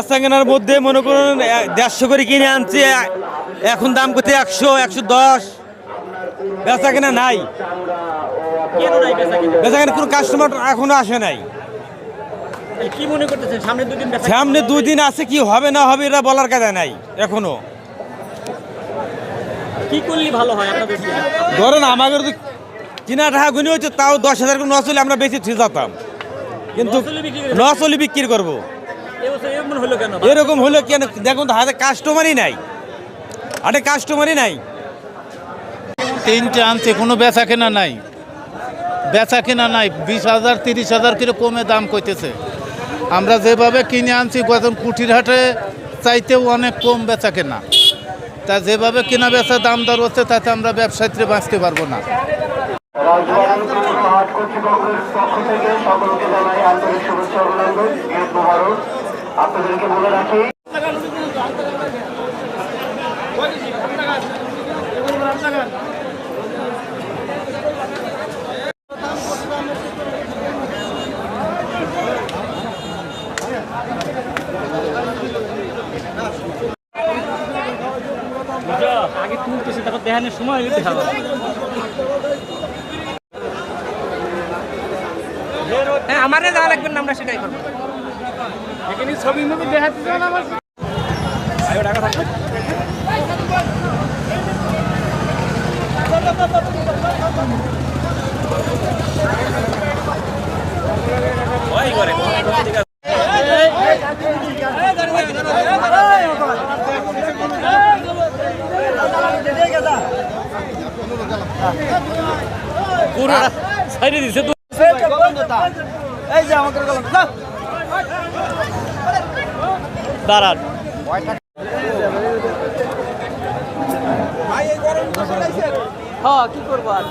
বেচা কেনার মধ্যে মনে করুন 150 করে কিনে আনছি, এখন দাম করতে 100, 110। বেচা কেনা নাই, কেন নাই বেচা কিনা? বেচা কেনা কোনো কাস্টমার এখনো আসে নাই। কি মনে করতেছেন সামনে দুদিন বেচা সামনে 2 দিন আছে, কি হবে না হবে এটা বলার কথা নাই এখনো। কি করলে ভালো হয় আপনাদের জন্য? ধরেন আমাদের তো কিনা টাকা গুনি হচ্ছে, তাও 10,000 করে নচলে আমরা বেশি ঠিক যেতাম, কিন্তু নচলে বিক্রি করবো। এবছর এমন হলো কেন? এরকম হলো কেন? দেখুন হাতে কাস্টমারই নাই, হাটে কাস্টমারই নাই। 3টে আনছে, কোনো বেচা কেনা নাই, বেচা কেনা নাই। 20,000 30,000 করে কমে দাম কইতেছে। আমরা যেভাবে কিনে আনছি গতন কুঠির হাটে চাইতেও অনেক কম বেচা কেনা। তা যেভাবে কেনা বেচা দাম দর হচ্ছে তাতে আমরা ব্যবসায়ীতে বাঁচতে পারবো না। হাট কর্তৃপক্ষের পক্ষ থেকে সকলকে জানাই আন্তরিক শুভেচ্ছা অভিনন্দন, ঈদ মোবারক। আপনাদেরকে বলে রাখি আগে তুলতেছে, তারপর দেখানোর সময় দেখাবো। হ্যাঁ, আমারে যা লাগবে না আমরা সেটাই করবো। এখানে ছবি মুভি দেখাতে চান আমার টাকা থাকবে। সাইডে দিছে তো এই যে আমাকে দাঁড়ান। হ্যাঁ, কি করবো আর? কি